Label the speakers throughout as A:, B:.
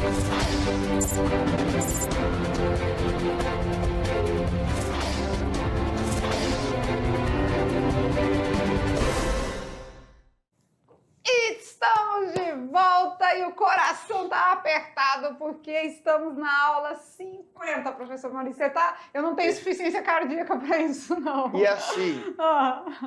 A: Estamos de volta e o coração está apertado porque estamos na aula 50, professor Maurício. Eu não tenho suficiência cardíaca para isso, não.
B: E assim,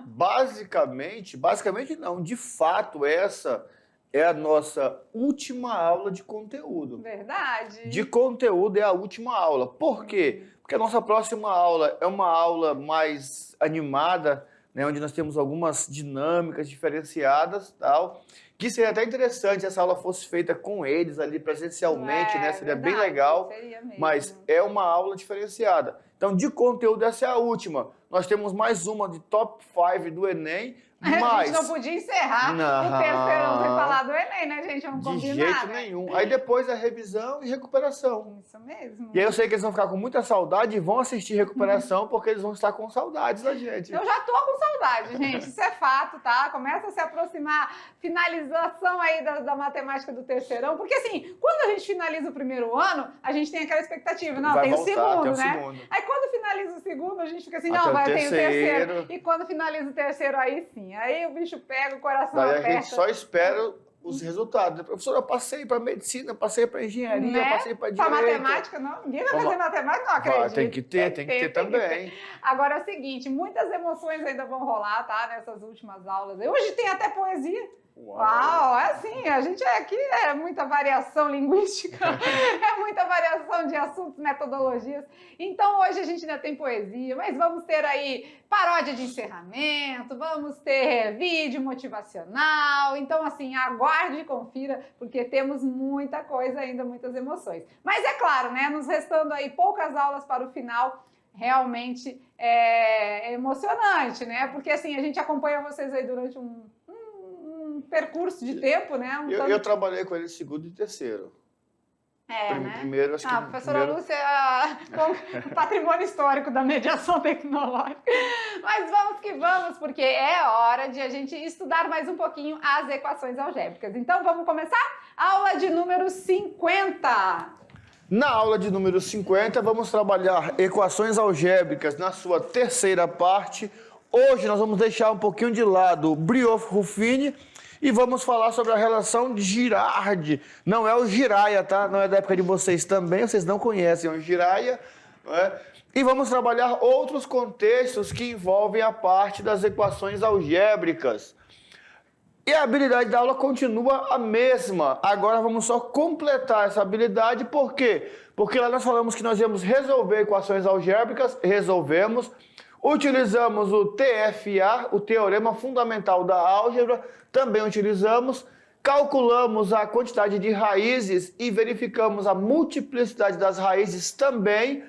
B: basicamente não, de fato, essa é a nossa última aula de conteúdo.
A: Verdade.
B: De conteúdo é a última aula. Por quê? Porque a nossa próxima aula é uma aula mais animada, né, onde nós temos algumas dinâmicas diferenciadas, tal, que seria até interessante se essa aula fosse feita com eles ali presencialmente, né? Seria
A: verdade,
B: bem legal,
A: seria mesmo.
B: mas é uma aula diferenciada. Então, de conteúdo, essa é a última. Nós temos mais uma de top 5 do Enem, mas...
A: A gente não podia encerrar o terceirão sem falar do Enem, né, gente? Vamos combinar,
B: de jeito
A: né?
B: nenhum. Aí depois é revisão e recuperação.
A: Isso mesmo.
B: E aí eu sei que eles vão ficar com muita saudade e vão assistir recuperação porque eles vão estar com saudades da gente.
A: Eu já tô com saudade, gente. Isso é fato, tá? Começa a se aproximar, finalização aí da matemática do terceirão. Porque assim, quando a gente finaliza o primeiro ano, a gente tem aquela expectativa. Não,
B: Vai
A: tem
B: voltar,
A: o segundo,
B: tem o
A: né?
B: segundo.
A: Aí quando finaliza o segundo, a gente fica assim,
B: Até
A: não,
B: o
A: vai ter o terceiro.
B: terceiro.
A: E quando finaliza o terceiro, aí sim. Aí o bicho pega, o coração
B: Daí
A: aperta.
B: a gente só espera os resultados. Professor, eu passei para medicina, passei para engenharia,
A: Né?
B: passei para
A: Pra
B: direito.
A: matemática, não. Ninguém vai fazer matemática, não acredito.
B: Tem que ter também.
A: Agora é o seguinte, muitas emoções ainda vão rolar, tá? Nessas últimas aulas. Hoje tem até poesia. Uau, é assim, a gente aqui é muita variação linguística, é muita variação de assuntos, metodologias. Então hoje a gente ainda tem poesia, mas vamos ter aí paródia de encerramento, vamos ter vídeo motivacional. Então assim, aguarde e confira, porque temos muita coisa ainda, muitas emoções. Mas é claro, né, nos restando aí poucas aulas para o final, realmente é emocionante, né? Porque assim, a gente acompanha vocês aí durante um percurso de tempo, né?
B: Eu trabalhei com ele segundo e terceiro.
A: Né?
B: Primeiro, acho que...
A: A professora Lúcia é patrimônio histórico da mediação tecnológica. Mas vamos que vamos, porque é hora de a gente estudar mais um pouquinho as equações algébricas. Então, vamos começar? Aula de número 50.
B: Na aula de número 50, vamos trabalhar equações algébricas na sua terceira parte. Hoje nós vamos deixar um pouquinho de lado Brioff-Ruffini e vamos falar sobre a relação de Girardi. Não é o Jiraya, tá? Não é da época de vocês também, vocês não conhecem o Jiraya, não é? E vamos trabalhar outros contextos que envolvem a parte das equações algébricas. E a habilidade da aula continua a mesma. Agora vamos só completar essa habilidade. Por quê? Porque lá nós falamos que nós íamos resolver equações algébricas, resolvemos. Utilizamos o TFA, o Teorema Fundamental da Álgebra, também utilizamos. Calculamos a quantidade de raízes e verificamos a multiplicidade das raízes também.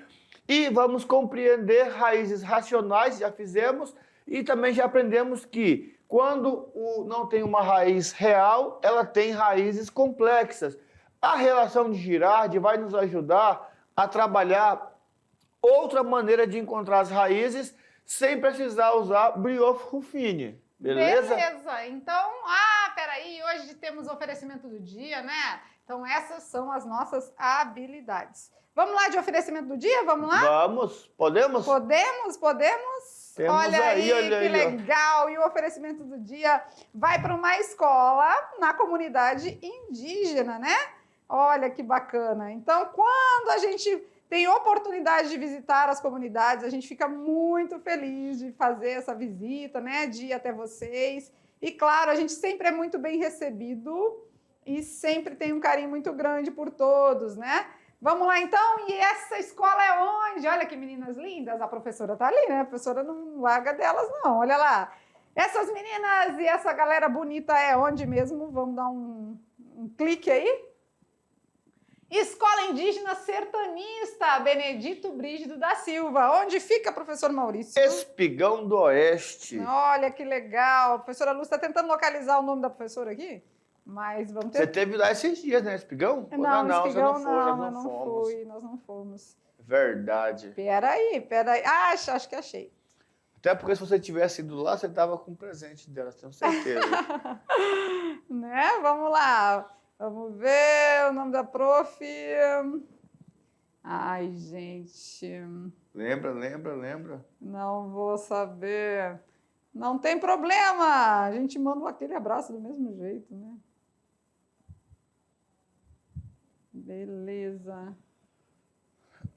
B: E vamos compreender raízes racionais, já fizemos. E também já aprendemos que quando não tem uma raiz real, ela tem raízes complexas. A relação de Girardi vai nos ajudar a trabalhar outra maneira de encontrar as raízes sem precisar usar Brioff-Ruffini. Beleza?
A: Beleza. Então, peraí, hoje temos o oferecimento do dia, né? Então, essas são as nossas habilidades. Vamos lá de oferecimento do dia? Vamos lá?
B: Vamos. Podemos?
A: Podemos?
B: Temos
A: olha aí, que
B: ó.
A: legal! E o oferecimento do dia vai para uma escola na comunidade indígena, né? Olha que bacana. Então, quando a gente tem oportunidade de visitar as comunidades, a gente fica muito feliz de fazer essa visita, né? De ir até vocês. E, claro, a gente sempre é muito bem recebido e sempre tem um carinho muito grande por todos, né? Vamos lá, então? E essa escola é onde? Olha que meninas lindas. A professora tá ali, né? A professora não larga delas, não. Olha lá. Essas meninas e essa galera bonita é onde mesmo? Vamos dar um clique aí. Escola Indígena Sertanista Benedito Brígido da Silva. Onde fica, professor Maurício?
B: Espigão do Oeste.
A: Olha que legal. A professora Lúcia está tentando localizar o nome da professora aqui, mas vamos ter...
B: Você teve lá esses dias, né, Espigão?
A: Não, Espigão
B: você
A: não,
B: fomos.
A: nós não fomos.
B: Verdade.
A: Peraí. Acho que achei.
B: Até porque se você tivesse ido lá, você tava com um presente dela, tenho certeza.
A: Né? Vamos lá. Vamos ver o nome da prof. Ai, gente.
B: Lembra.
A: Não vou saber. Não tem problema. A gente manda aquele abraço do mesmo jeito, né? Beleza.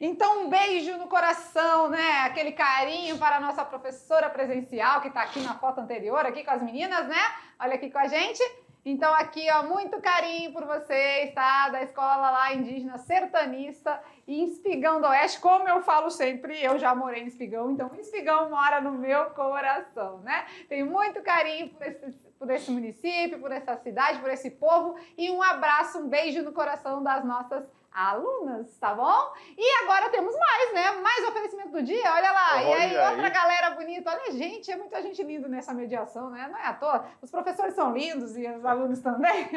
A: Então, um beijo no coração, né? Aquele carinho para a nossa professora presencial, que está aqui na foto anterior, aqui com as meninas, né? Olha aqui com a gente. Então, aqui, ó, muito carinho por vocês, tá? Da escola lá indígena sertanista em Espigão do Oeste. Como eu falo sempre, eu já morei em Espigão, então Espigão mora no meu coração, né? Tenho muito carinho por esse município, por essa cidade, por esse povo. E um abraço, um beijo no coração das nossas alunas, tá bom? E agora temos mais, né? Mais oferecimento do dia, olha lá. E aí, outra galera bonita. Olha, gente, é muita gente linda nessa mediação, né? Não é à toa. Os professores são lindos e os alunos também.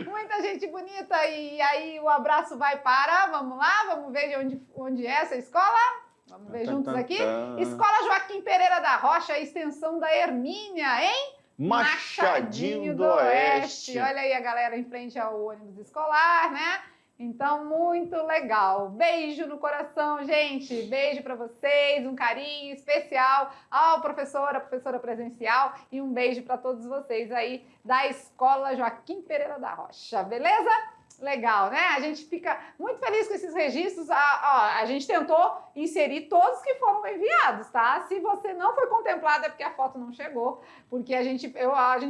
A: Muita gente bonita. E aí, o abraço vai para... Vamos lá, vamos ver de onde é essa escola. Vamos ver juntos aqui. Escola Joaquim Pereira da Rocha, extensão da Hermínia, hein?
B: Machadinho do Oeste.
A: Olha aí a galera em frente ao ônibus escolar, né? Então, muito legal. Beijo no coração, gente. Beijo para vocês, um carinho especial ao professor, à professora presencial e um beijo para todos vocês aí da Escola Joaquim Pereira da Rocha, beleza? Legal, né? A gente fica muito feliz com esses registros. A gente tentou inserir todos que foram enviados, tá? Se você não foi contemplado é porque a foto não chegou, porque a gente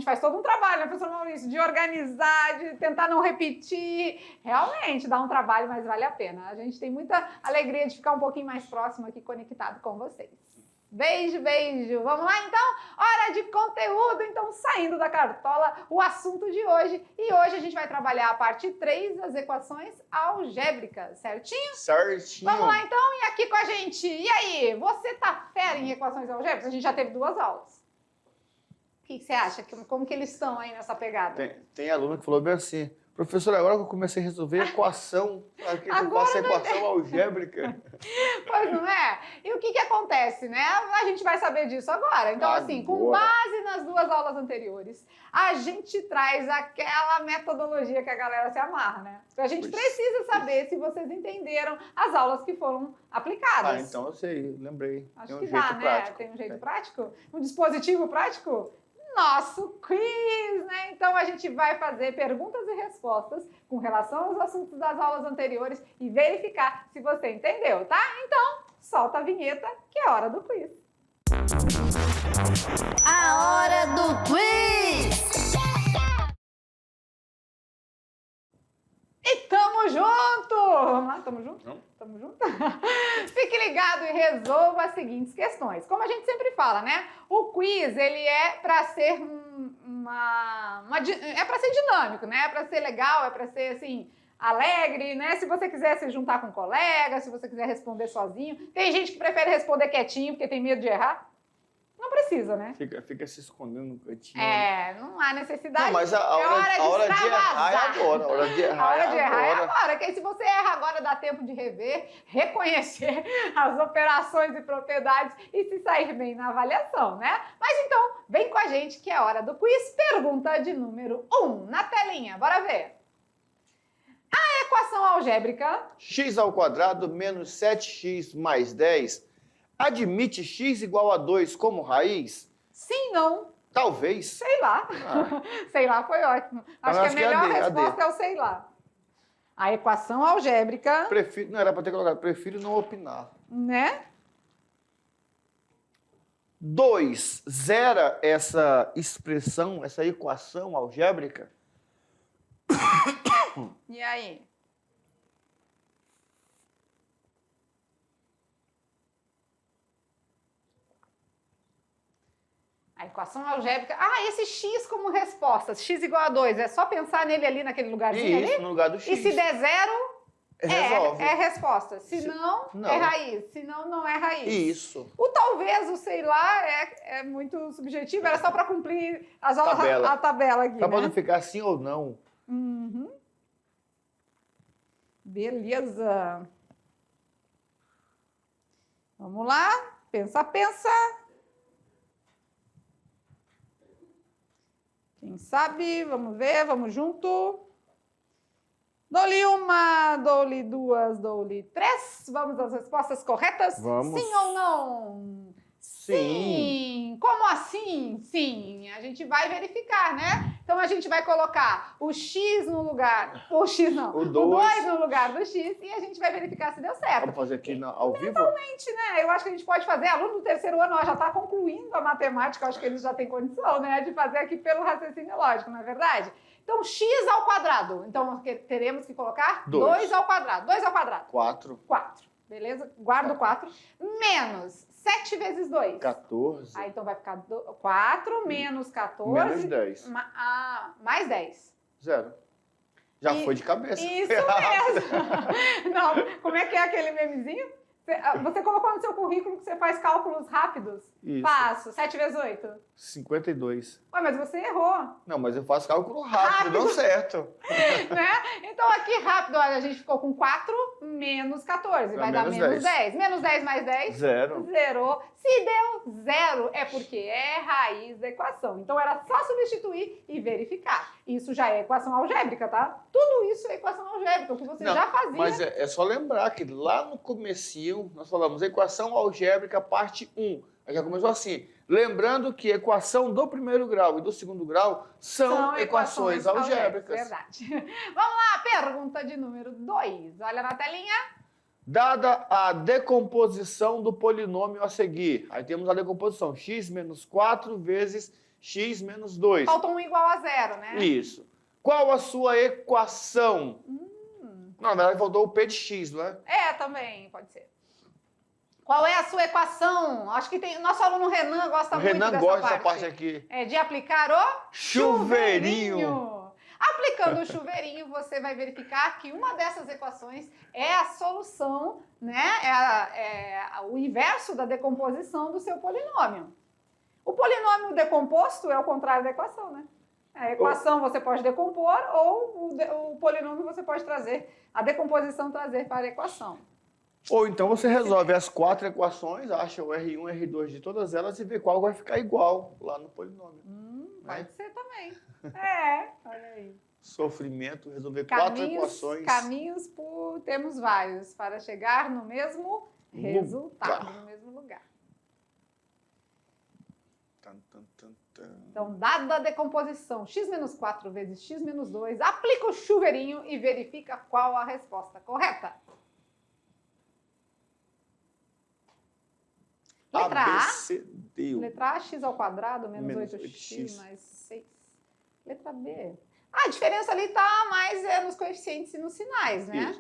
A: faz todo um trabalho, né, professor Maurício, de organizar, de tentar não repetir. Realmente dá um trabalho, mas vale a pena. A gente tem muita alegria de ficar um pouquinho mais próximo aqui, conectado com vocês. Beijo, beijo. Vamos lá, então? Hora de conteúdo. Então, saindo da cartola, o assunto de hoje. E hoje a gente vai trabalhar a parte 3 das equações algébricas, certinho?
B: Certinho.
A: Vamos lá, então? E aqui com a gente. E aí, você tá fera em equações algébricas? A gente já teve 2 aulas. O que você acha? Como que eles estão aí nessa pegada?
B: Tem aluno que falou bem assim... Professor, agora que eu comecei a resolver equação, aqui eu faço equação algébrica.
A: Pois não é? E o que acontece, né? A gente vai saber disso agora. Então, assim, com base nas 2 aulas anteriores, a gente traz aquela metodologia que a galera se amarra, né? A gente precisa saber se vocês entenderam as aulas que foram aplicadas.
B: Ah, então eu sei, lembrei.
A: Acho que dá, né? Tem um jeito prático? Um dispositivo prático? Nosso quiz, né? Então a gente vai fazer perguntas e respostas com relação aos assuntos das aulas anteriores e verificar se você entendeu, tá? Então, solta a vinheta que é hora do quiz.
C: A hora do quiz!
A: E tamo junto! Vamos lá, tamo junto?
B: Não.
A: Tamo junto? Fique ligado e resolva as seguintes questões. Como a gente sempre fala, né? O quiz, ele é para ser é para ser dinâmico, né? É para ser legal, é para ser, assim, alegre, né? Se você quiser se juntar com um colega, se você quiser responder sozinho. Tem gente que prefere responder quietinho porque tem medo de errar. Não precisa, né?
B: Fica se escondendo no cantinho.
A: Não há necessidade.
B: Não, mas a hora de errar é agora. A hora de errar
A: é agora. Que aí, se você erra agora, dá tempo de rever, reconhecer as operações e propriedades e se sair bem na avaliação, né? Mas então, vem com a gente que é hora do quiz. Pergunta de número 1 na telinha. Bora ver. A equação algébrica...
B: x² menos 7x mais 10 admite x igual a 2 como raiz?
A: Sim, não.
B: Talvez.
A: Sei lá. Sei lá foi ótimo. Acho que a melhor resposta é o sei lá. A equação algébrica...
B: Não era para ter colocado. Prefiro não opinar.
A: Né?
B: 2 zera essa expressão, essa equação algébrica?
A: E aí? A equação algébrica... esse x como resposta. X igual a 2. É só pensar nele ali, naquele lugarzinho ali?
B: Isso, no lugar do x.
A: E se der 0,
B: resolve.
A: É resposta. Se não, é raiz. Se não, não é raiz.
B: Isso.
A: O talvez, o sei lá, é muito subjetivo. Era só para cumprir a tabela aqui,
B: Só para
A: né?
B: não ficar sim ou não.
A: Uhum. Beleza. Vamos lá. Pensa, pensa. Quem sabe? Vamos ver, vamos junto. Dou-lhe uma, dou-lhe duas, dou-lhe três. Vamos às respostas corretas?
B: Vamos.
A: Sim ou não? Sim. Como assim? Sim. A gente vai verificar, né? Então a gente vai colocar o X no lugar. O X não.
B: O
A: O 2 no lugar do X e a gente vai verificar se deu certo.
B: Vamos fazer aqui ao vivo?
A: Gente, né? Eu acho que a gente pode fazer. Aluno do terceiro ano ó, já está concluindo a matemática. Acho que eles já têm condição, né? De fazer aqui pelo raciocínio lógico, não é verdade? Então, x ao quadrado. Então, teremos que colocar 2 ao quadrado. 2 ao quadrado.
B: 4.
A: 4. Beleza? Guarda o 4. Menos 7 vezes 2.
B: 14.
A: Aí, então, vai ficar 4 menos 14.
B: Menos 10.
A: Mais 10.
B: 0. Já foi de cabeça.
A: Isso mesmo. Não, como é que é aquele memezinho? Você colocou no seu currículo que você faz cálculos rápidos?
B: Isso.
A: Faço. 7 vezes 8.
B: 52.
A: Ué, mas você errou.
B: Não, mas eu faço cálculo rápido, deu certo.
A: Né? Então, aqui rápido, olha, a gente ficou com 4 menos 14. Vai dar menos 10. Menos 10 mais 10?
B: 0.
A: Zero. Se deu 0, é porque é raiz da equação. Então, era só substituir e verificar. Isso já é equação algébrica, tá? Tudo isso é equação algébrica, o que você já fazia.
B: Mas é só lembrar que lá no comecinho, nós falamos equação algébrica parte 1. Aí já começou assim. Lembrando que equação do primeiro grau e do segundo grau são equações algébricas.
A: Verdade. Vamos lá, pergunta de número 2. Olha na telinha.
B: Dada a decomposição do polinômio a seguir. Aí temos a decomposição x menos 4 vezes x menos 2.
A: Falta um igual a 0, né?
B: Isso. Qual a sua equação? Não, na verdade faltou o p de x, não é?
A: É, também, pode ser. Qual é a sua equação? Acho que tem. Nosso aluno Renan gosta muito dessa parte.
B: Renan gosta dessa parte aqui.
A: É de aplicar o
B: Chuveirinho.
A: Aplicando o chuveirinho, você vai verificar que uma dessas equações é a solução, né? O inverso da decomposição do seu polinômio. O polinômio decomposto é o contrário da equação, né? A equação você pode decompor ou o polinômio você pode trazer, a decomposição trazer para a equação.
B: Ou então você resolve as 4 equações, acha o R1 e R2 de todas elas e vê qual vai ficar igual lá no polinômio.
A: Pode ser também. Olha aí.
B: Sofrimento, resolver 4 equações.
A: Caminhos temos vários para chegar no mesmo resultado, no mesmo lugar. Então, dada a decomposição, x menos 4 vezes x menos 2, aplica o chuveirinho e verifica qual a resposta correta. Letra A. Letra A, x ao quadrado, menos 8x mais 6. Letra B. A diferença ali está mais nos coeficientes e nos sinais, né?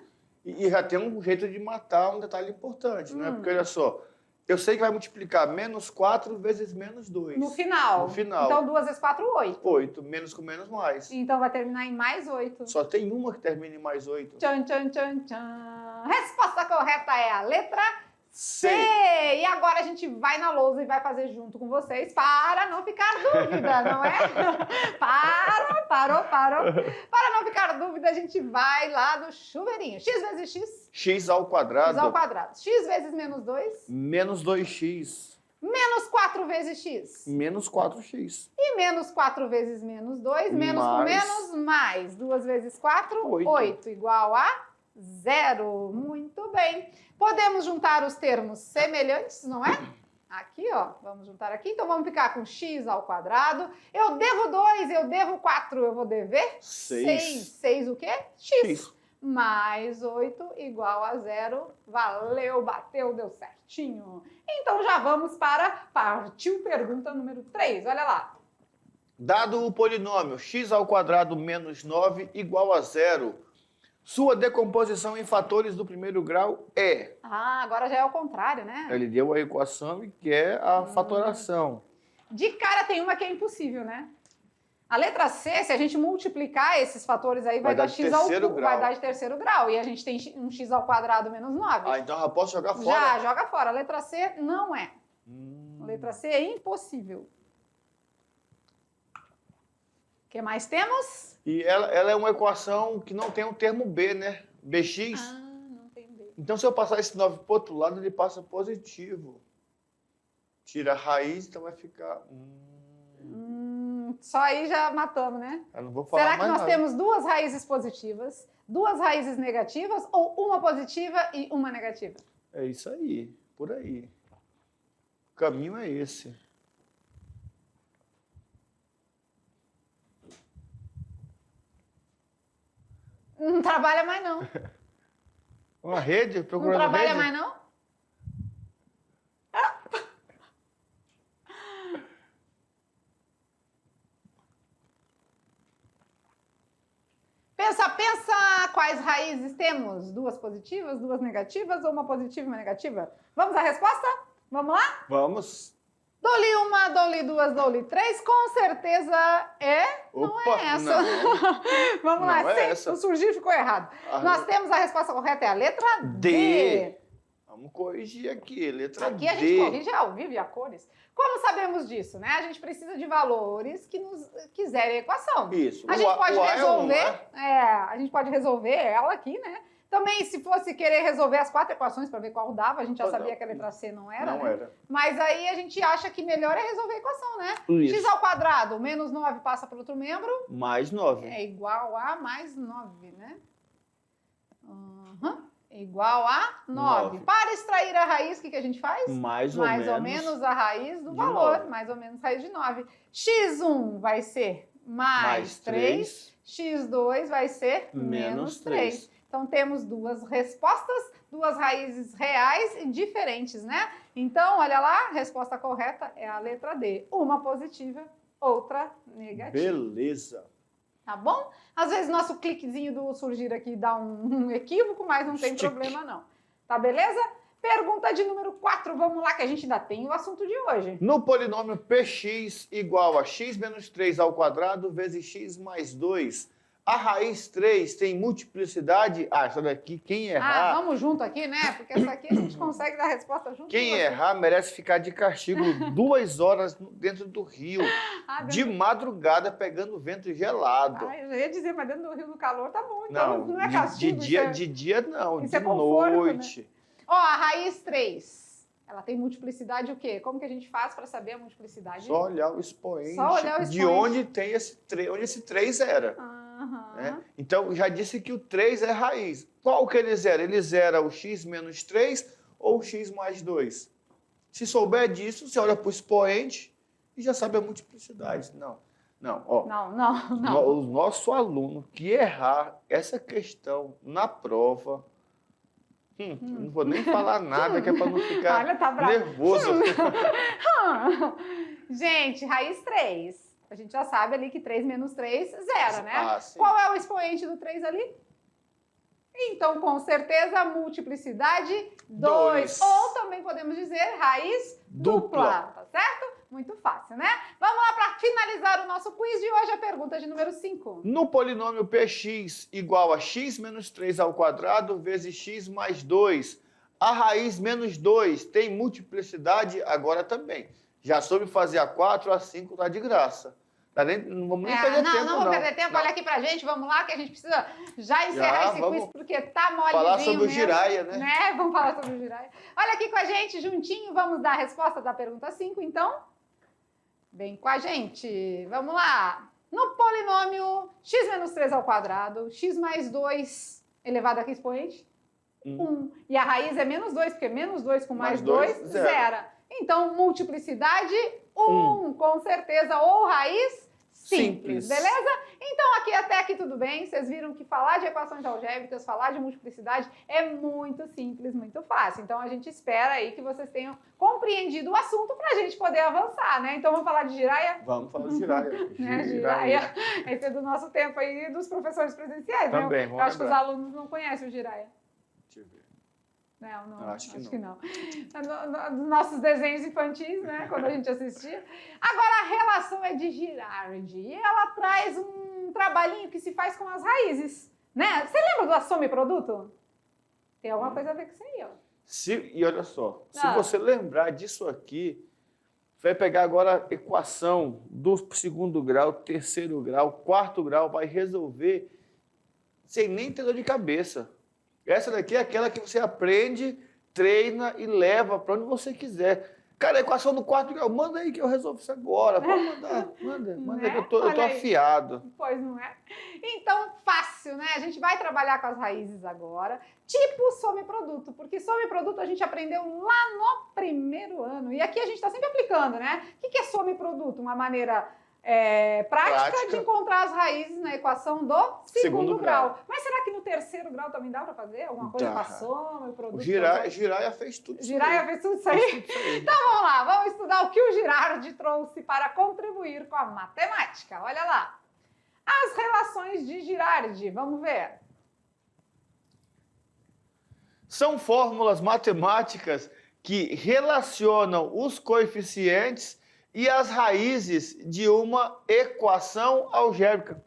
B: Isso. E já tem um jeito de matar um detalhe importante, né? Porque olha só, eu sei que vai multiplicar menos 4 vezes menos 2.
A: No final.
B: No final.
A: Então, 2 vezes 4, 8.
B: 8. Menos com menos, mais.
A: Então, vai terminar em mais 8.
B: Só tem uma que termina em mais 8.
A: Tchan, tchan, tchan, tchan. Resposta correta é a letra C. E agora a gente vai na lousa e vai fazer junto com vocês para não ficar dúvida, não é? Parou. Para não ficar dúvida, a gente vai lá do chuveirinho. X vezes x.
B: X ao quadrado.
A: X ao quadrado. X vezes menos 2.
B: Menos 2x.
A: Menos 4 vezes x.
B: Menos 4x.
A: E menos 4 vezes menos 2. Menos com menos, mais. 2 vezes 4, 8. Igual a 0. Muito bem. Podemos juntar os termos semelhantes, não é? Aqui, ó. Vamos juntar aqui. Então, vamos ficar com x ao quadrado. Eu devo 2, eu devo 4. Eu vou dever 6. 6 o quê? X. Mais 8 igual a 0. Valeu, bateu, deu certinho. Então, já vamos para partiu pergunta número 3. Olha lá.
B: Dado o polinômio x ao quadrado menos 9 igual a 0, sua decomposição em fatores do primeiro grau é...
A: Agora já é o contrário, né?
B: Ele deu a equação e quer a fatoração.
A: De cara tem uma que é impossível, né? A letra C, se a gente multiplicar esses fatores aí, vai dar x ao cubo, vai dar de terceiro grau. E a gente tem um x ao quadrado menos 9.
B: Então já posso jogar fora?
A: Já, joga fora. A letra C não é. A letra C é impossível. O que mais temos?
B: E ela é uma equação que não tem um termo B, né? Bx.
A: Não tem B.
B: Então, se eu passar esse 9 para o outro lado, ele passa positivo. Tira a raiz, então vai ficar...
A: Só aí já matamos, né?
B: Eu não vou falar
A: Será que
B: mais
A: nós
B: nada.
A: temos duas raízes positivas, duas raízes negativas ou uma positiva e uma negativa?
B: É isso aí, por aí. O caminho é esse.
A: Não trabalha mais, não.
B: Uma rede,
A: Não
B: procurando
A: trabalha
B: rede.
A: mais, não? Pensa quais raízes temos? Duas positivas, duas negativas ou uma positiva e uma negativa? Vamos à resposta? Vamos lá?
B: Vamos.
A: Dou-lhe uma, dou-lhe duas, dou-lhe três. Com certeza não
B: Opa,
A: é essa.
B: não.
A: Vamos lá,
B: Não é
A: sempre
B: essa.
A: o surgir ficou errado.
B: Ah,
A: Nós temos a resposta correta, é a letra D.
B: D. Vamos corrigir aqui, letra
A: Aqui
B: D.
A: a gente corrige ao vivo e a cores. Como sabemos disso, né? A gente precisa de valores que nos quiserem a equação.
B: Isso.
A: A gente pode
B: o A
A: resolver,
B: é 1, né?
A: a gente pode resolver ela aqui, né? Também, se fosse querer resolver as 4 equações para ver qual dava, a gente já sabia que a letra C não era,
B: Não
A: né?
B: era.
A: Mas aí a gente acha que melhor é resolver a equação, né?
B: Isso.
A: X ao quadrado menos 9 passa para outro membro,
B: Mais 9.
A: é igual a mais 9, né? É igual a 9.
B: 9.
A: Para extrair a raiz, o que a gente faz?
B: Mais
A: ou menos a raiz do
B: de
A: valor,
B: 9.
A: mais ou menos a raiz de 9. X1 vai ser mais 3, X2 vai ser menos 3. Então, temos duas respostas, duas raízes reais e diferentes, né? Então, olha lá, a resposta correta é a letra D. Uma positiva, outra negativa.
B: Beleza.
A: Tá bom? Às vezes, nosso cliquezinho do surgir aqui dá um equívoco, mas não tem
B: Stick.
A: problema, não. Tá beleza? Pergunta de número 4, vamos lá, que a gente ainda tem o assunto de hoje.
B: No polinômio px igual a x menos 3 ao quadrado vezes x mais 2, a raiz 3 tem multiplicidade? Ah, essa daqui, quem errar...
A: vamos junto aqui, né? Porque essa aqui a gente consegue dar a resposta junto.
B: Quem
A: com você.
B: errar merece ficar de castigo 2 horas dentro do rio, de madrugada pegando vento gelado.
A: Eu já ia dizer, mas dentro do Rio do Calor tá bom, então não é
B: de
A: castigo.
B: dia não,
A: isso
B: de
A: é conforto,
B: noite.
A: Ó, a raiz 3, ela tem multiplicidade o quê? Como que a gente faz para saber a multiplicidade?
B: Só olhar o expoente,
A: Só olhar o
B: de
A: expoente.
B: onde tem onde esse 3 era. Né? Então, já disse que o 3 é raiz. Qual que eles eram? Eles eram o x menos 3 ou o x mais 2? Se souber disso, você olha para o expoente e já sabe a multiplicidade. Não. Ó,
A: Não.
B: O nosso aluno que errar essa questão na prova, não vou nem falar nada, que é para não ficar
A: Olha, tá bravo.
B: nervoso.
A: Gente, raiz 3. A gente já sabe ali que 3 menos 3, zero, né?
B: Ah, sim.
A: Qual é o expoente do 3 ali? Então, com certeza, multiplicidade 2.
B: Dois.
A: Ou também podemos dizer raiz dupla, tá certo? Muito fácil, né? Vamos lá para finalizar o nosso quiz de hoje, a pergunta de número 5.
B: No polinômio px igual a x menos 3 ao quadrado vezes x mais 2, a raiz menos 2 tem multiplicidade agora também. Já soube fazer a 4, a 5 tá de graça. Não vamos nem perder tempo,
A: não. Não vamos perder tempo, olha aqui pra gente, vamos lá, que a gente precisa já encerrar esse quiz, porque tá molezinho
B: falar sobre o
A: mesmo,
B: Jiraya, né?
A: Vamos falar sobre o Jiraya. Olha aqui com a gente, juntinho, vamos dar a resposta da pergunta 5, então? Vem com a gente, vamos lá. No polinômio x menos 3 ao quadrado, x mais 2 elevado a que expoente? 1. E a raiz é menos 2, porque menos 2 com mais 2, zero. Então, multiplicidade 1, com certeza, ou raiz simples, beleza? Então, até aqui tudo bem. Vocês viram que falar de equações algébricas, falar de multiplicidade é muito simples, muito fácil. Então, a gente espera aí que vocês tenham compreendido o assunto para a gente poder avançar, né? Então, vamos falar de Jiraya?
B: Vamos falar de Jiraya.
A: Jiraya. Esse é do nosso tempo aí, dos professores presenciais,
B: também,
A: né? Eu acho que os alunos não conhecem o Jiraya.
B: Deixa eu ver.
A: Não, acho que não. Dos nossos desenhos infantis, né, quando a gente assistia. Agora, a relação é de Girardi e ela traz um trabalhinho que se faz com as raízes, né? Você lembra do assome produto? Tem alguma coisa a ver com isso aí, ó.
B: E olha só, se você lembrar disso aqui, vai pegar agora a equação do segundo grau, terceiro grau, quarto grau, vai resolver sem nem ter dor de cabeça. Essa daqui é aquela que você aprende, treina e leva para onde você quiser. Cara, a equação do quarto grau, manda aí que eu resolvo isso agora. Pode mandar, manda
A: Né?
B: que eu tô
A: Olha aí.
B: afiado.
A: Pois não é? Então, fácil, né? A gente vai trabalhar com as raízes agora, tipo some-produto, porque some-produto a gente aprendeu lá no primeiro ano. E aqui a gente está sempre aplicando, né? O que é some-produto? Uma maneira prática de encontrar as raízes na equação do segundo grau. Mas será que no terceiro grau também dá para fazer alguma coisa com a soma e o produto?
B: O Jiraiya fez tudo isso.
A: Jiraiya fez tudo isso aí? Então vamos lá, vamos estudar o que o Girardi trouxe para contribuir com a matemática. Olha lá. As relações de Girardi, vamos ver.
B: São fórmulas matemáticas que relacionam os coeficientes e as raízes de uma equação algébrica.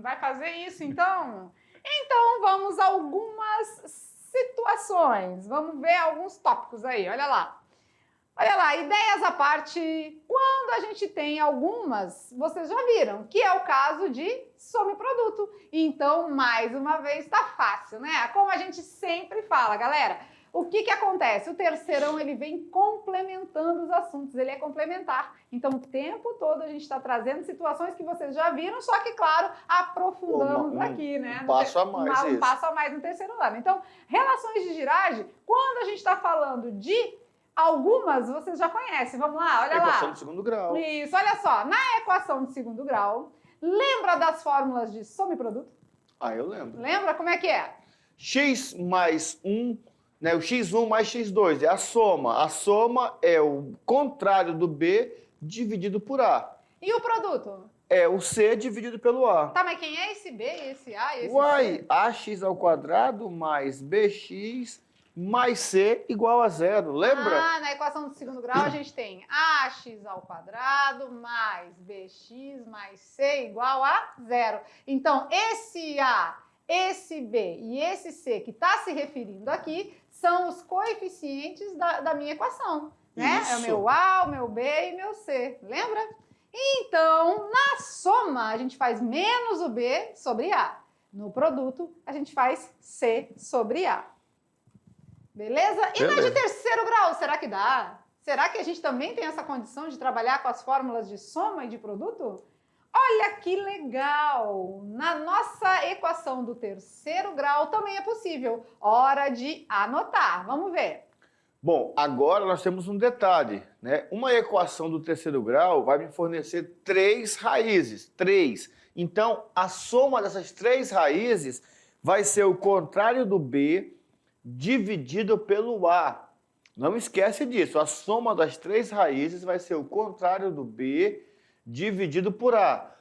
A: Vai fazer isso então? Então vamos a algumas situações. Vamos ver alguns tópicos aí, olha lá. Olha lá, ideias à parte, quando a gente tem algumas, vocês já viram, que é o caso de some-produto. Então, mais uma vez, tá fácil, né? Como a gente sempre fala, galera, o que acontece? O terceirão, ele vem complementando os assuntos, ele é complementar. Então, o tempo todo a gente está trazendo situações que vocês já viram, só que, claro, aprofundamos aqui, né?
B: Um passo a mais.
A: Um passo a mais no terceiro ano. Então, relações de Girardi, quando a gente está falando de algumas, vocês já conhecem. Vamos lá, olha lá.
B: Equação de segundo grau.
A: Isso, olha só. Na equação de segundo grau, lembra das fórmulas de soma e produto?
B: Ah, eu lembro.
A: Lembra como é que é?
B: X mais 1, né, o x1 mais x2 é a soma. A soma é o contrário do B dividido por A.
A: E o produto?
B: É o C dividido pelo A.
A: Tá, mas quem é esse B, esse A, esse
B: Uai,
A: C?
B: ax ao quadrado mais bx mais c igual a zero. Lembra?
A: Ah, na equação do segundo grau a gente tem ax ao quadrado mais bx mais c igual a zero. Então, esse A, esse B e esse C que está se referindo aqui são os coeficientes da minha equação, né?
B: Isso.
A: É o meu A, o meu B e meu C, lembra? Então, na soma, a gente faz menos o B sobre A. No produto, a gente faz C sobre A. Beleza? E na de terceiro grau, será que dá? Será que a gente também tem essa condição de trabalhar com as fórmulas de soma e de produto? Olha que legal! Na nossa equação do terceiro grau também é possível. Hora de anotar. Vamos ver.
B: Bom, agora nós temos um detalhe, né? Uma equação do terceiro grau vai me fornecer 3 raízes. 3. Então, a soma dessas 3 raízes vai ser o contrário do B dividido pelo A. Não esquece disso. A soma das 3 raízes vai ser o contrário do B dividido por A.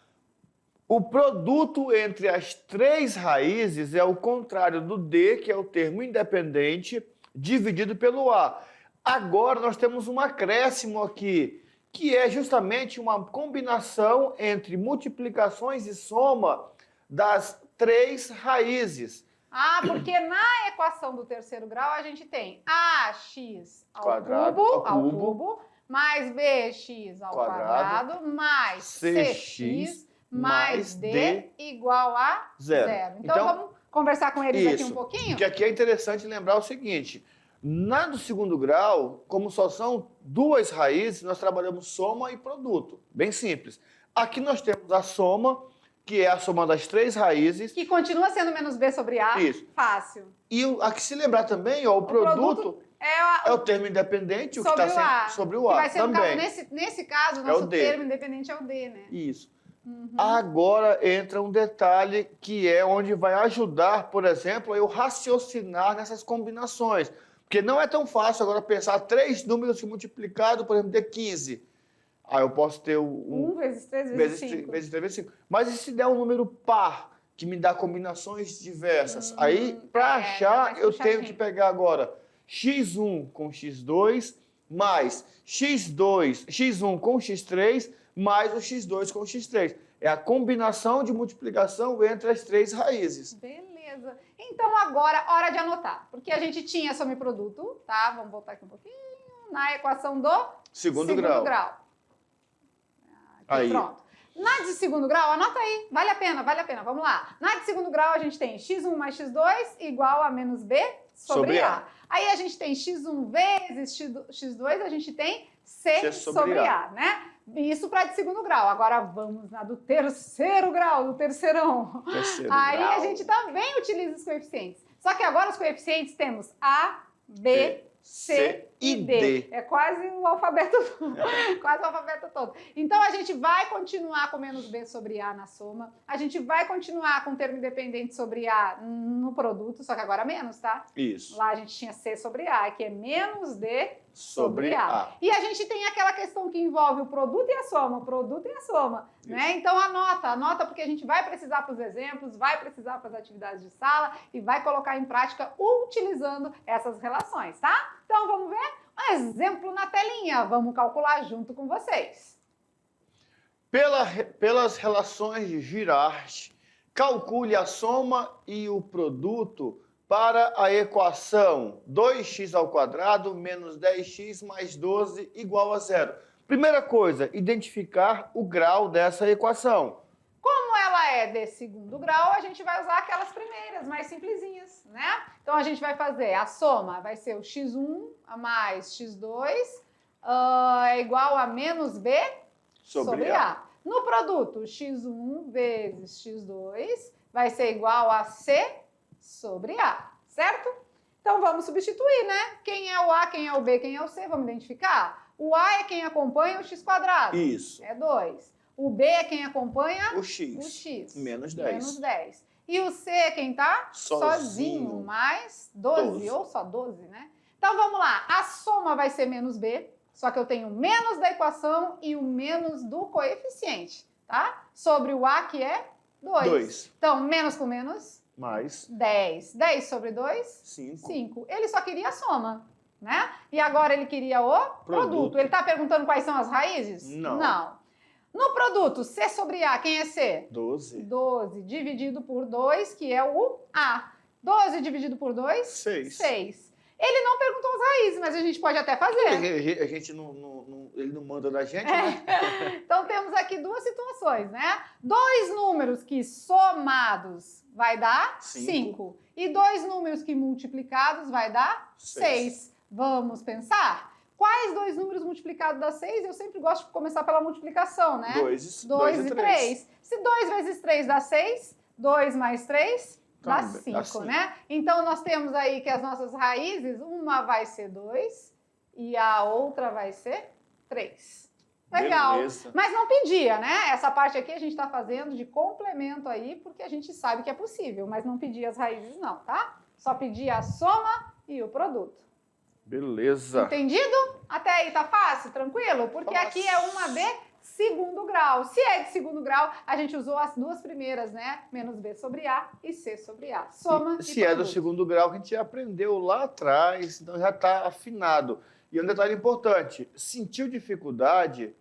B: O produto entre as 3 raízes é o contrário do D, que é o termo independente, dividido pelo A. Agora nós temos um acréscimo aqui, que é justamente uma combinação entre multiplicações e soma das 3 raízes.
A: Ah, porque na equação do terceiro grau a gente tem ax ao
B: Quadrado,
A: cubo, mais bx ao quadrado mais cx mais d igual a zero. Então vamos conversar com eles aqui um pouquinho?
B: Porque aqui é interessante lembrar o seguinte, na do segundo grau, como só são 2 raízes, nós trabalhamos soma e produto, bem simples. Aqui nós temos a soma, que é a soma das 3 raízes.
A: Que continua sendo menos b sobre a.
B: Isso.
A: Fácil.
B: E aqui se lembrar também, ó, o produto é o termo independente, o que está sobre o A.
A: Que vai ser
B: também.
A: No caso, nesse caso, o nosso termo independente é o D, né?
B: Isso. Agora entra um detalhe que é onde vai ajudar, por exemplo, a eu raciocinar nessas combinações. Porque não é tão fácil agora pensar 3 números que multiplicado, por exemplo, de 15. Aí eu posso ter
A: 1 vezes 3 vezes 5.
B: Vezes 3 vezes 5. Mas e se der um número par, que me dá combinações diversas? Aí, para achar, eu tenho que pegar agora x1 com x2, mais x1 com x3, mais o x2 com x3. É a combinação de multiplicação entre as 3 raízes.
A: Beleza. Então agora, hora de anotar. Porque a gente tinha some-produto, tá? Vamos voltar aqui um pouquinho. Na equação do segundo grau. Aqui, pronto. Na de segundo grau, anota aí. Vale a pena, vale a pena. Vamos lá. Na de segundo grau, a gente tem x1 mais x2 igual a menos b sobre
B: Sobre
A: A.
B: A.
A: Aí a gente tem x1 vezes x2, a gente tem C sobre A, né? Isso para de segundo grau. Agora vamos na do terceiro grau, do terceirão.
B: Terceiro
A: Aí
B: grau.
A: a gente também utiliza os coeficientes. Só que agora os coeficientes temos A, B, C e D. É quase o alfabeto quase o alfabeto todo. Então a gente vai continuar com menos B sobre A na soma. A gente vai continuar com termo independente sobre A no produto, só que agora menos, tá?
B: Isso.
A: Lá a gente tinha C sobre A, aqui é menos D sobre
B: Sobre
A: A.
B: A.
A: E a gente tem aquela questão que envolve o produto e a soma, o produto e a soma, né? Então anota porque a gente vai precisar para os exemplos, vai precisar para as atividades de sala e vai colocar em prática utilizando essas relações, tá? Então vamos ver um exemplo na telinha, vamos calcular junto com vocês.
B: Pelas relações de Girard, calcule a soma e o produto para a equação 2x² menos 10x mais 12 igual a 0. Primeira coisa, identificar o grau dessa equação.
A: Como ela é de segundo grau, a gente vai usar aquelas primeiras, mais simplesinhas, né? Então a gente vai fazer a soma, vai ser o x1 mais x2 é igual a menos b sobre A. No produto, x1 vezes x2 vai ser igual a c sobre A, certo? Então vamos substituir, né? Quem é o A, quem é o B, quem é o C, vamos identificar? O A é quem acompanha o x².
B: Isso.
A: É 2. O B é quem acompanha
B: O x.
A: o x.
B: Menos 10.
A: Menos 10. E o C é quem tá?
B: Sozinho.
A: Mais 12, ou só 12, né? Então vamos lá. A soma vai ser menos B, só que eu tenho menos da equação e o menos do coeficiente, tá? Sobre o A, que é 2. Então, menos com menos?
B: Mais
A: 10. 10 sobre 2?
B: 5.
A: 5. Ele só queria a soma, né? E agora ele queria o produto. Ele tá perguntando quais são as raízes?
B: Não.
A: Não. No produto, C sobre A, quem é C?
B: 12.
A: 12 dividido por 2, que é o A. 12 dividido por 2?
B: 6.
A: 6. Ele não perguntou as raízes, mas a gente pode até fazer.
B: A gente ele não manda da gente, né?
A: Então temos aqui duas situações, né? Dois números que somados vai dar 5. E dois números que multiplicados vai dar 6. Vamos pensar? Quais dois números multiplicados dá 6? Eu sempre gosto de começar pela multiplicação, né?
B: 2
A: e 3. Se 2 vezes 3 dá 6, 2 mais 3 dá 5, né? Então nós temos aí que as nossas raízes, uma vai ser 2 e a outra vai ser 3. Legal.
B: Beleza.
A: Mas não pedia, né? Essa parte aqui a gente está fazendo de complemento aí, porque a gente sabe que é possível, mas não pedia as raízes não, tá? Só pedia a soma e o produto.
B: Beleza.
A: Entendido? Até aí tá fácil, tranquilo? Porque aqui é uma de segundo grau. Se é de segundo grau, a gente usou as duas primeiras, né? Menos B sobre A e C sobre A. Soma e
B: se é do
A: produto.
B: segundo grau, que a gente aprendeu lá atrás, então já está afinado. E um detalhe importante, sentiu dificuldade,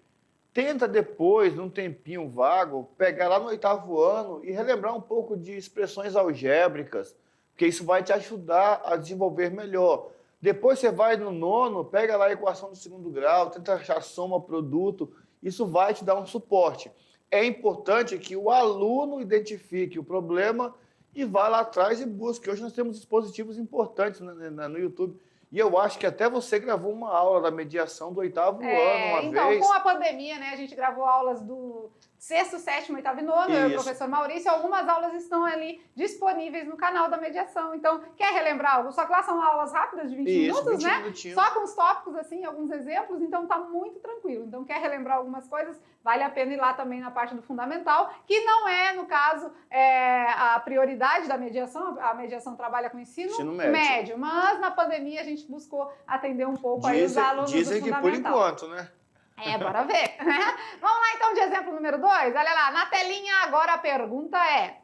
B: tenta depois, num tempinho vago, pegar lá no 8º ano e relembrar um pouco de expressões algébricas, porque isso vai te ajudar a desenvolver melhor. Depois você vai no 9º, pega lá a equação do segundo grau, tenta achar soma, produto, isso vai te dar um suporte. É importante que o aluno identifique o problema e vá lá atrás e busque. Hoje nós temos dispositivos importantes no YouTube. E eu acho que até você gravou uma aula da mediação do 8º ano uma
A: então,
B: vez.
A: com a pandemia, né, a gente gravou aulas do 6º, 7º, 8º e 9º, eu e o professor Maurício, algumas aulas estão ali disponíveis no canal da mediação. Então, quer relembrar algo? Só que lá são aulas rápidas de 20 minutos,
B: 20
A: né?
B: minutinhos.
A: Só com os tópicos, assim, alguns exemplos, então tá muito tranquilo. Então, quer relembrar algumas coisas, vale a pena ir lá também na parte do fundamental, que não é, no caso, a prioridade da mediação. A mediação trabalha com ensino médio, mas na pandemia a gente buscou atender um pouco aí os alunos do fundamental.
B: Dizem que por enquanto, né?
A: Bora ver, né? Vamos lá então de exemplo número 2. Olha lá, na telinha agora a pergunta é: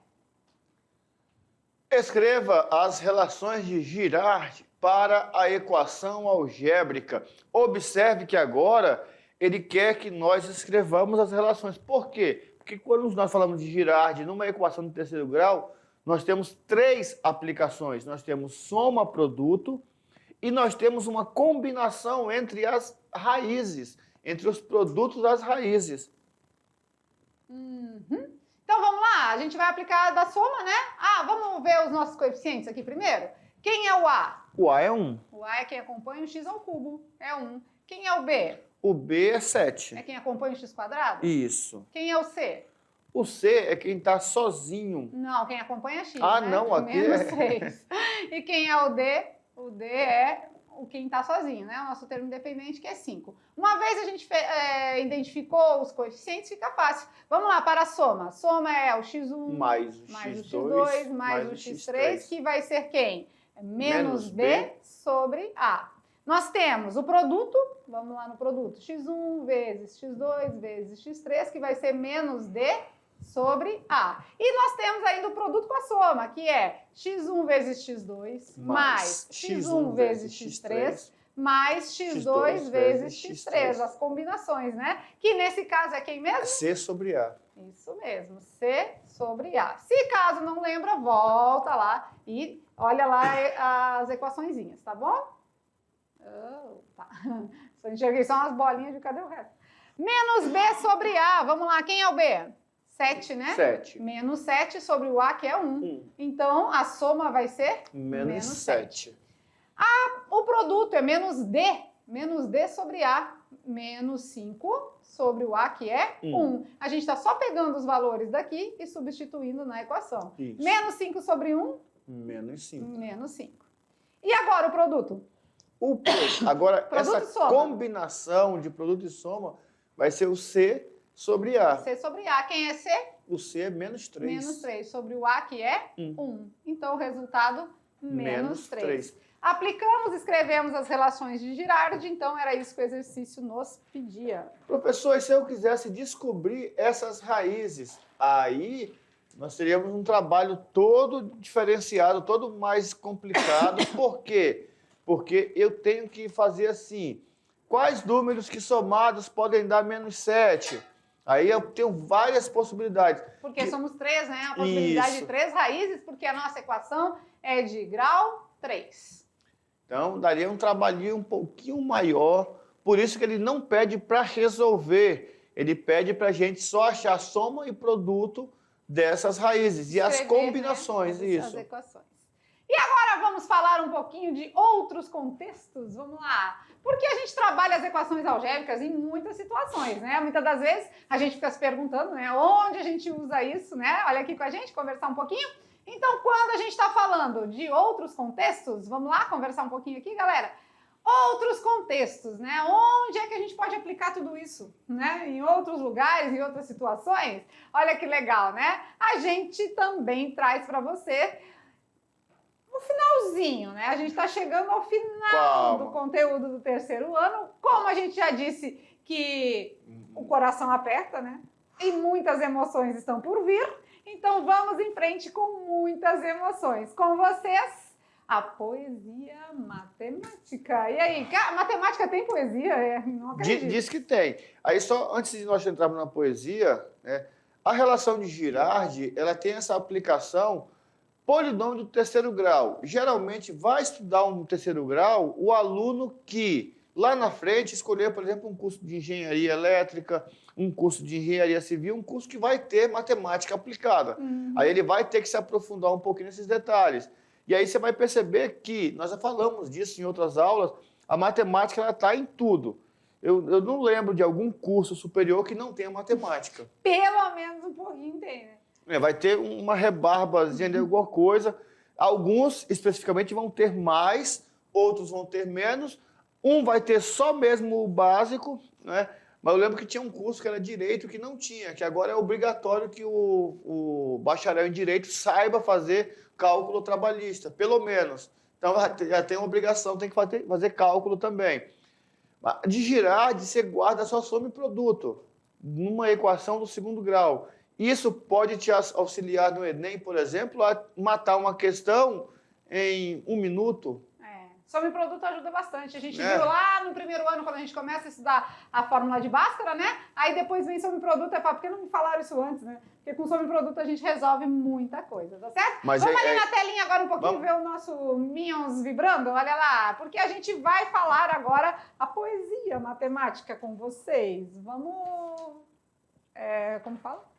B: escreva as relações de Girard para a equação algébrica. Observe que agora ele quer que nós escrevamos as relações. Por quê? Porque quando nós falamos de Girard numa equação do 3º grau, nós temos 3 aplicações. Nós temos soma, produto, e nós temos uma combinação entre as raízes, entre os produtos das raízes.
A: Então vamos lá, a gente vai aplicar da soma, né? Vamos ver os nossos coeficientes aqui primeiro? Quem é o A?
B: O A é 1.
A: O A é quem acompanha o x ao cubo, é 1. Quem é o B?
B: O B é
A: É
B: 7.
A: quem acompanha o x quadrado?
B: Isso.
A: Quem é o C?
B: O C é quem está sozinho.
A: Não, quem acompanha x,
B: Ah,
A: né?
B: não, aqui
A: Menos
B: é-
A: 3. E quem é o D? O D é quem está sozinho, né? O nosso termo independente, que é 5. Uma vez a gente identificou os coeficientes, fica fácil. Vamos lá, para a soma. A soma é o x1
B: Mais o
A: mais o
B: x2
A: x2 mais o x3, que vai ser quem? Menos b sobre a. Nós temos o produto, vamos lá no produto, x1 vezes x2 vezes x3, que vai ser menos d sobre a. E nós temos ainda o produto com a soma, que é x1 vezes x2 mais x1 vezes x3 mais x2 vezes x3, as combinações, né? Que nesse caso é quem mesmo?
B: C sobre A.
A: Isso mesmo, C sobre A. Se caso não lembra, volta lá e olha lá as equaçõezinhas, tá bom? Oh, tá. Só enxerguei só umas bolinhas de cadê o resto? Menos B sobre A, vamos lá, quem é o B? 7, né?
B: 7.
A: Menos 7 sobre o A, que é 1. Então, a soma vai ser
B: Menos 7.
A: O produto é menos D sobre A, menos 5 sobre o A, que é 1. A gente está só pegando os valores daqui e substituindo na equação.
B: Isso.
A: Menos 5 sobre 1,
B: Menos 5.
A: menos 5. E agora o produto?
B: Agora,
A: Produto
B: essa
A: e soma.
B: combinação de produto e soma vai ser o C sobre A.
A: C sobre A. Quem é C?
B: O C é menos 3.
A: Menos 3 sobre o A, que é 1. Então, o resultado, menos 3.
B: 3.
A: Aplicamos, escrevemos as relações de Girardi, então era isso que o exercício nos pedia.
B: Professor, e se eu quisesse descobrir essas raízes, aí nós teríamos um trabalho todo diferenciado, todo mais complicado. Por quê? Porque eu tenho que fazer assim, quais números que somados podem dar menos 7? Aí eu tenho várias possibilidades.
A: Porque somos 3, né? A possibilidade de 3 raízes, porque a nossa equação é de grau 3.
B: Então, daria um trabalhinho um pouquinho maior. Por isso que ele não pede para resolver. Ele pede para a gente só achar soma e produto dessas raízes. E as
A: Escrever,
B: combinações,
A: né?
B: isso.
A: As equações. E agora vamos falar um pouquinho de outros contextos. Vamos lá. Porque a gente trabalha as equações algébricas em muitas situações, né? Muitas das vezes a gente fica se perguntando, né? Onde a gente usa isso, né? Olha aqui com a gente, conversar um pouquinho. Então, quando a gente está falando de outros contextos, vamos lá conversar um pouquinho aqui, galera? Outros contextos, né? Onde é que a gente pode aplicar tudo isso, né? Em outros lugares, em outras situações? Olha que legal, né? A gente também traz para você o finalzinho, né? A gente está chegando ao final do conteúdo do terceiro ano. Como a gente já disse que o coração aperta, né? E muitas emoções estão por vir. Então vamos em frente com muitas emoções. Com vocês, a poesia matemática. E aí, matemática tem poesia? Não acredito.
B: Diz que tem. Aí só antes de nós entrarmos na poesia, né, a relação de Girardi, ela tem essa aplicação polinômio do terceiro grau. Geralmente vai estudar um terceiro grau o aluno que lá na frente escolher, por exemplo, um curso de engenharia elétrica, um curso de engenharia civil, um curso que vai ter matemática aplicada. Aí ele vai ter que se aprofundar um pouquinho nesses detalhes. E aí você vai perceber que, nós já falamos disso em outras aulas, a matemática está em tudo. Eu não lembro de algum curso superior que não tenha matemática.
A: Pelo menos um pouquinho tem, né?
B: Vai ter uma rebarbazinha de alguma coisa. Alguns, especificamente, vão ter mais, outros vão ter menos. Um vai ter só mesmo o básico, né? Mas eu lembro que tinha um curso que era Direito que não tinha, que agora é obrigatório que o bacharel em Direito saiba fazer cálculo trabalhista, pelo menos. Então já tem uma obrigação, tem que fazer cálculo também. De Girardi, você guarda só soma e produto, numa equação do segundo grau. Isso pode te auxiliar no Enem, por exemplo, a matar uma questão em 1 minuto.
A: Soma e produto ajuda bastante. A gente viu lá no primeiro ano, quando a gente começa a estudar a fórmula de Bhaskara, né? Aí depois vem soma e produto, por que não me falaram isso antes, né? Porque com soma e produto a gente resolve muita coisa, tá certo?
B: Mas
A: vamos ali na telinha agora um pouquinho ver o nosso Minions vibrando, olha lá. Porque a gente vai falar agora a poesia matemática com vocês. Vamos... como fala?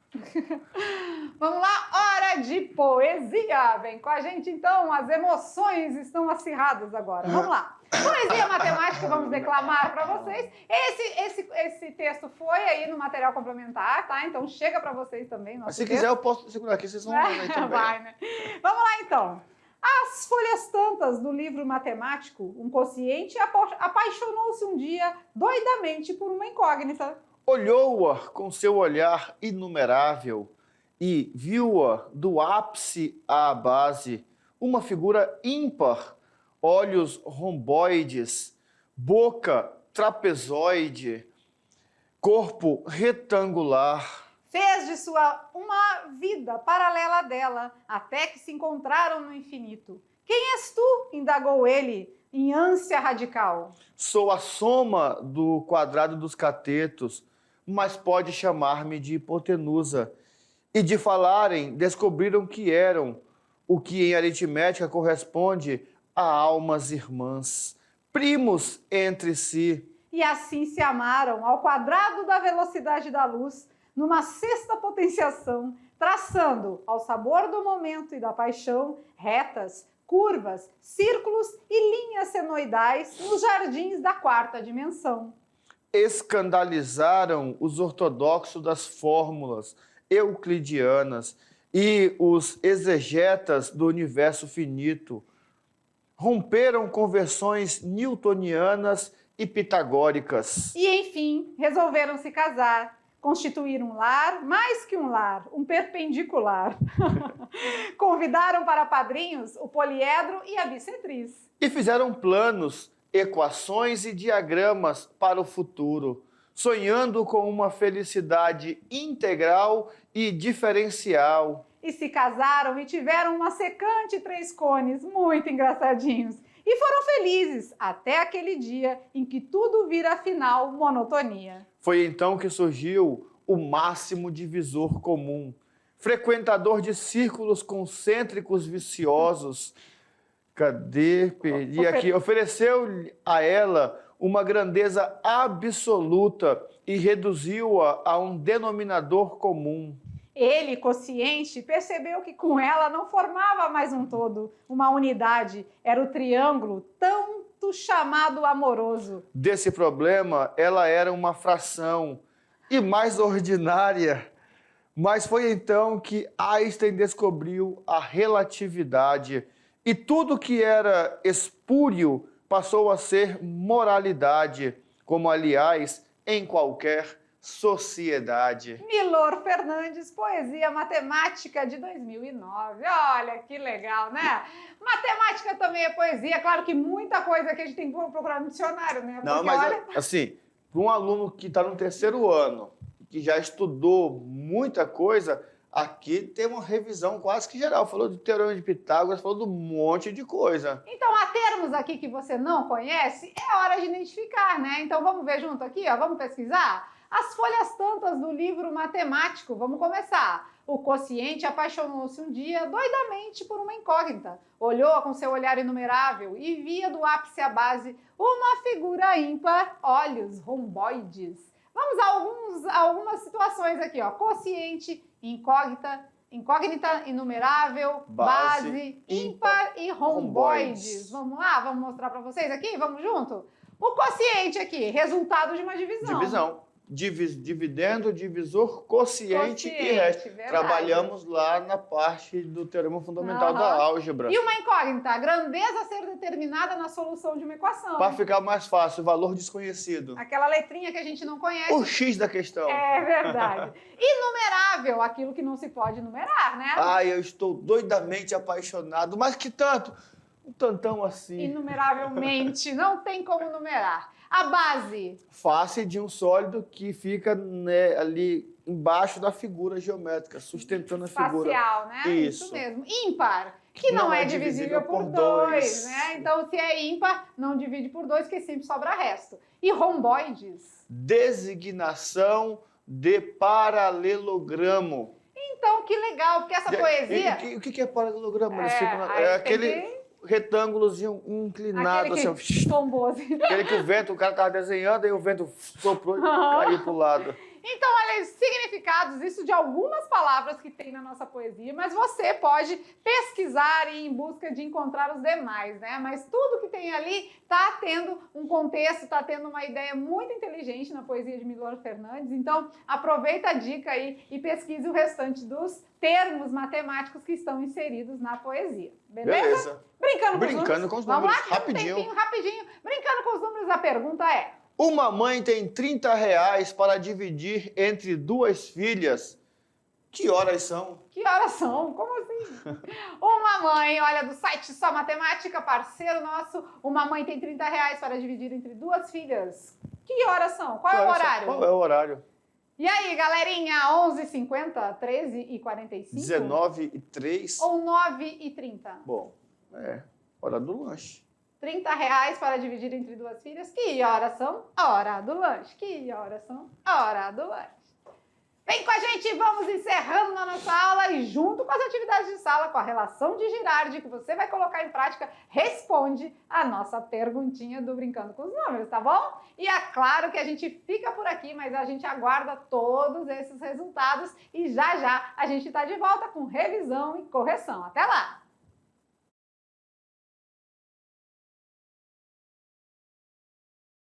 A: Vamos lá, hora de poesia. Vem com a gente então, as emoções estão acirradas agora. Vamos lá. Poesia matemática, vamos declamar para vocês. Esse texto foi aí no material complementar, tá? Então chega para vocês também.
B: Mas se quiser eu posso segurar aqui, vocês vão ver aí também.
A: Vai, né? Vamos lá então. Às folhas tantas do livro matemático, um quociente apaixonou-se um dia doidamente por uma incógnita.
B: Olhou-a com seu olhar inumerável e viu-a do ápice à base, uma figura ímpar, olhos romboides, boca trapezoide, corpo retangular.
A: Fez de sua uma vida paralela dela, até que se encontraram no infinito. Quem és tu? Indagou ele, em ânsia radical.
B: Sou a soma do quadrado dos catetos, mas pode chamar-me de hipotenusa. E de falarem, descobriram que eram, o que em aritmética corresponde a almas irmãs, primos entre si.
A: E assim se amaram ao quadrado da velocidade da luz, numa sexta potenciação, traçando, ao sabor do momento e da paixão, retas, curvas, círculos e linhas senoidais nos jardins da quarta dimensão.
B: Escandalizaram os ortodoxos das fórmulas euclidianas e os exegetas do universo finito. Romperam conversões newtonianas e pitagóricas.
A: E, enfim, resolveram se casar, constituir um lar, mais que um lar, um perpendicular. Convidaram para padrinhos o poliedro e a bissetriz.
B: E fizeram planos, equações e diagramas para o futuro, sonhando com uma felicidade integral e diferencial.
A: E se casaram e tiveram uma secante 3 cones, muito engraçadinhos. E foram felizes até aquele dia em que tudo vira afinal monotonia.
B: Foi então que surgiu o máximo divisor comum, frequentador de círculos concêntricos viciosos. Cadê? Perdi aqui. Ofereceu a ela uma grandeza absoluta e reduziu-a a um denominador comum.
A: Ele, consciente, percebeu que com ela não formava mais um todo, uma unidade. Era o triângulo tanto chamado amoroso.
B: Desse problema, ela era uma fração e mais ordinária. Mas foi então que Einstein descobriu a relatividade e tudo que era espúrio passou a ser moralidade, como, aliás, em qualquer sociedade.
A: Milor Fernandes, Poesia Matemática de 2009. Olha que legal, né? Matemática também é poesia. Claro que muita coisa que a gente tem que procurar no dicionário, né?
B: Não,
A: porque
B: mas
A: olha...
B: assim, para um aluno que está no terceiro ano, que já estudou muita coisa, aqui tem uma revisão quase que geral. Falou do Teorema de Pitágoras, falou de um monte de coisa.
A: Então, há termos aqui que você não conhece, é hora de identificar, né? Então, vamos ver junto aqui, ó, vamos pesquisar? As folhas tantas do livro matemático, vamos começar. O quociente apaixonou-se um dia doidamente por uma incógnita. Olhou com seu olhar inumerável e via do ápice à base uma figura ímpar, olhos romboides. Vamos a algumas situações aqui, ó. Quociente, incógnita, inumerável, base, ímpar e romboides. Vamos lá? Vamos mostrar para vocês aqui? Vamos junto? O quociente aqui, resultado de uma divisão.
B: Divisão. Dividendo, divisor, quociente e resto.
A: Verdade.
B: Trabalhamos lá na parte do teorema fundamental da álgebra.
A: E uma incógnita, a grandeza a ser determinada na solução de uma equação.
B: Para ficar mais fácil, valor desconhecido.
A: Aquela letrinha que a gente não conhece.
B: O X da questão.
A: É verdade. Inumerável, aquilo que não se pode numerar, né?
B: Ai, eu estou doidamente apaixonado, mas que tanto? Um tantão assim.
A: Inumeravelmente, não tem como numerar. A base.
B: Face de um sólido que fica, né, ali embaixo da figura geométrica, sustentando a figura.
A: Facial, né?
B: Isso
A: Mesmo. Ímpar, que não é divisível por 2, né? Então, se é ímpar, não divide por 2, que sempre sobra resto. E romboides?
B: Designação de paralelogramo.
A: Então, que legal, porque essa poesia...
B: O que é paralelogramo?
A: É
B: aquele retângulozinho inclinado,
A: aquele
B: assim,
A: tombou assim.
B: aquele que o cara tava desenhando e o vento soprou e caiu pro lado.
A: Então, olha, os significados, isso de algumas palavras que tem na nossa poesia, mas você pode pesquisar e ir em busca de encontrar os demais, né? Mas tudo que tem ali tá tendo um contexto, tá tendo uma ideia muito inteligente na poesia de Milor Fernandes. Então, aproveita a dica aí e pesquise o restante dos termos matemáticos que estão inseridos na poesia. Beleza? Brincando com os números.
B: Vamos lá,
A: rapidinho. Brincando com os números, a pergunta é:
B: uma mãe tem R$30 para dividir entre duas filhas. Que horas são?
A: que horas são? Como assim? Uma mãe, olha, do site Só Matemática, parceiro nosso, uma mãe tem R$30 para dividir entre duas filhas. Que horas são? Qual é o horário?
B: Qual é o horário?
A: E aí, galerinha, 11h50, 13h45?
B: 19h03.
A: Ou 9h30?
B: Bom, hora do lanche.
A: R$30 para dividir entre duas filhas. Que horas são? Hora do lanche. Que horas são? Hora do lanche. Vem com a gente, vamos encerrando a nossa aula e junto com as atividades de sala, com a relação de Girardi, que você vai colocar em prática, responde a nossa perguntinha do Brincando com os Números, tá bom? E é claro que a gente fica por aqui, mas a gente aguarda todos esses resultados e já já a gente tá de volta com revisão e correção. Até lá!